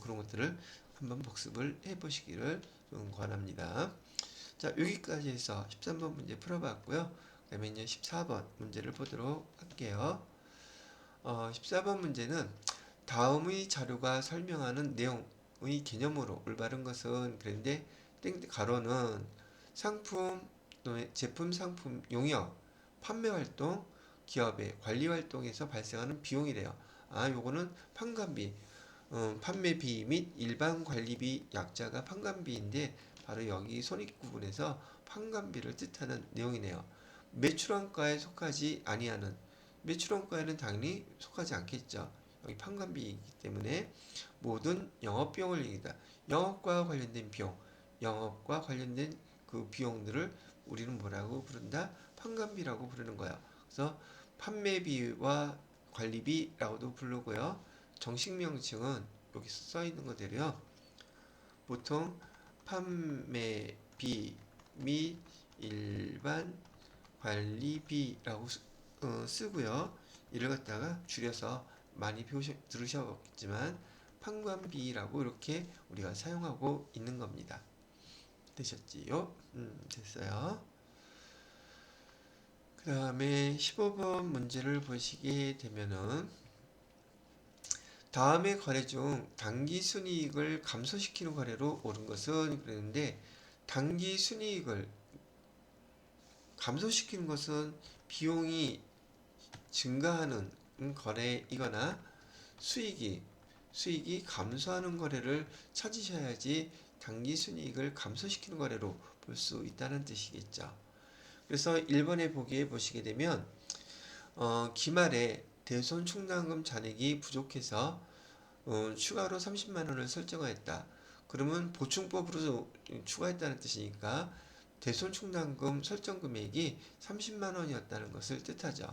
그런 것들을 한번 복습을 해보시기를 권합니다. 자, 여기까지 해서 13번 문제 풀어봤고요. 그 다음에 이제 14번 문제를 보도록 할게요. 14번 문제는 다음의 자료가 설명하는 내용의 개념으로 올바른 것은 그런데 가로는 상품 또는 제품 상품 용역 판매 활동 기업의 관리 활동에서 발생하는 비용이래요. 요거는 판관비 판매비 및 일반 관리비 약자가 판관비인데 바로 여기 손익구분에서 판관비를 뜻하는 내용이네요. 매출원가에 속하지 아니하는 매출원가에는 당연히 속하지 않겠죠. 여기 판관비이기 때문에 모든 영업비용을 얘기다. 영업과 관련된 비용, 영업과 관련된 그 비용들을 우리는 뭐라고 부른다? 판관비라고 부르는 거예요. 그래서 판매비와 관리비라고도 부르고요. 정식 명칭은 여기서 써 있는 거대로요. 보통 판매비 및 일반 관리비라고 쓰고요. 이를 갖다가 줄여서 많이 들으셨겠지만 판관비라고 이렇게 우리가 사용하고 있는 겁니다. 되셨지요? 됐어요. 그 다음에 15번 문제를 보시게 되면은 다음의 거래 중 당기순이익을 감소시키는 거래로 옳은 것은 그랬는데 당기 순이익을 감소시키는 것은 비용이 증가하는 거래이거나 수익이 감소하는 거래를 찾으셔야지 당기순이익을 감소시키는 거래로 볼 수 있다는 뜻이겠죠. 그래서 1번에 보기에 보시게 되면 기말에 대손충당금 잔액이 부족해서 추가로 30만원을 설정하였다. 그러면 보충법으로 추가했다는 뜻이니까 대손충당금 설정 금액이 30만원이었다는 것을 뜻하죠.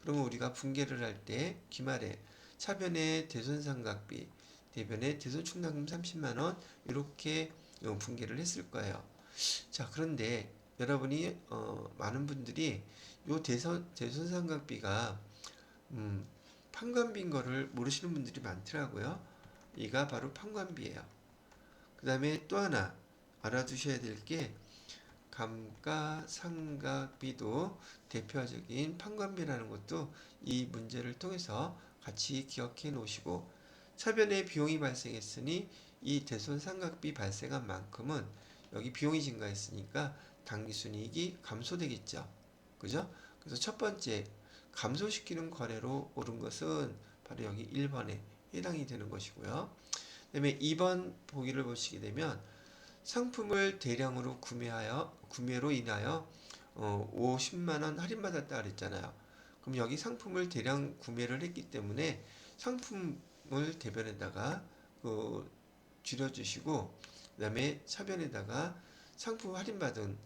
그러면 우리가 분계를 할 때 기말에 차변의 대손상각비, 대변의 대손충당금 30만원 이렇게 분계를 했을 거예요. 자, 그런데 여러분이 많은 분들이 요 대손상각비가 판관비인 거를 모르시는 분들이 많더라고요. 이가 바로 판관비예요. 그 다음에 또 하나 알아두셔야 될 게 감가상각비도 대표적인 판관비라는 것도 이 문제를 통해서 같이 기억해 놓으시고 차변에 비용이 발생했으니 이 대손상각비 발생한 만큼은 여기 비용이 증가했으니까 당기순이익이 감소되겠죠. 그죠? 그래서 첫 번째 감소시키는 거래로 옳은 것은 바로 여기 1번에 해당이 되는 것이고요. 그 다음에 2번 보기를 보시게 되면 상품을 대량으로 구매로 인하여 50만원 할인받았다 그랬잖아요. 그럼 여기 상품을 대량 구매를 했기 때문에 상품을 대변에다가 줄여주시고 그 다음에 차변에다가 상품 할인받은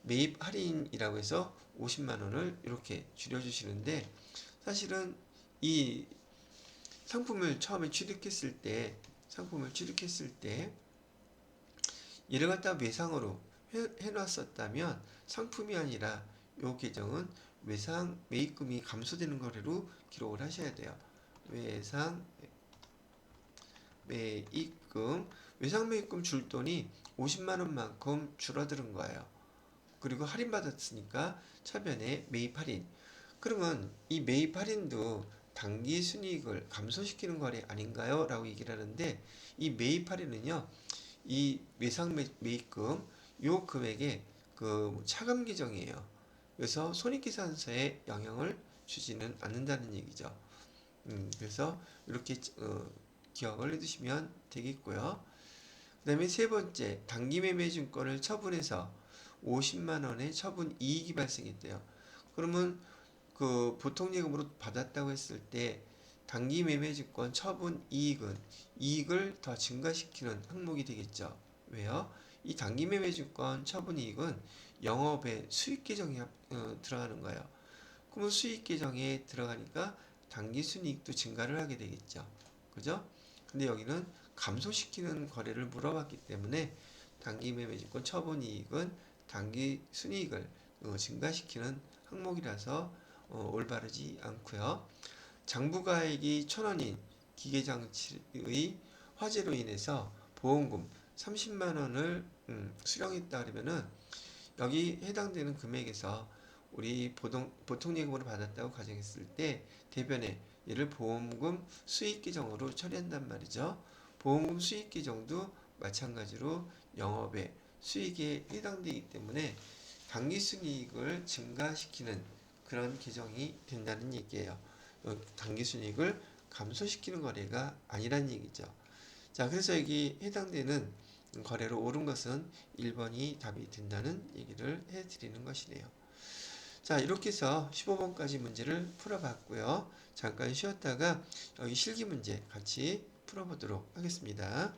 매입 할인이라고 해서 50만원을 이렇게 줄여주시는데 사실은 이 상품을 처음에 취득했을 때 이를 갖다 외상으로 해놨었다면 상품이 아니라 요 계정은 외상 매입금이 감소되는 거래로 기록을 하셔야 돼요. 외상 매입금 줄 돈이 50만원만큼 줄어드는 거예요. 그리고 할인받았으니까 차변에 매입 할인. 그러면 이 매입 할인도 당기 순이익을 감소시키는 거래 아닌가요? 라고 얘기를 하는데 이 매입 할인은요. 이 외상 매입금 요 금액의 그 차감 규정이에요. 그래서 손익계산서에 영향을 주지는 않는다는 얘기죠. 그래서 이렇게 기억을 해두시면 되겠고요. 그 다음에 세 번째 단기매매증권을 처분해서 50만원의 처분 이익이 발생했대요. 그러면 그 보통예금으로 받았다고 했을 때 단기 매매증권 처분 이익은 이익을 더 증가시키는 항목이 되겠죠. 왜요? 이 단기 매매증권 처분 이익은 영업의 수익 계정에 들어가는 거예요. 그러면 수익 계정에 들어가니까 단기 순이익도 증가를 하게 되겠죠. 그죠? 근데 여기는 감소시키는 거래를 물어봤기 때문에 단기 매매증권 처분 이익은 단기 순이익을 증가시키는 항목이라서 올바르지 않고요. 장부가액이 1,000원인 기계장치의 화재로 인해서 보험금 30만 원을 수령했다 그러면은 여기 해당되는 금액에서 우리 보통 예금으로 받았다고 가정했을 때 대변에 이를 보험금 수익 계정으로 처리한단 말이죠. 보험금 수익 계정도 마찬가지로 영업의 수익에 해당되기 때문에 당기 순이익을 증가시키는 그런 계정이 된다는 얘기예요. 당기 순이익을 감소시키는 거래가 아니란 얘기죠. 자, 그래서 여기 해당되는 거래로 옳은 것은 1번이 답이 된다는 얘기를 해드리는 것이네요. 자, 이렇게 해서 15번까지 문제를 풀어봤고요. 잠깐 쉬었다가 여기 실기 문제 같이 풀어보도록 하겠습니다.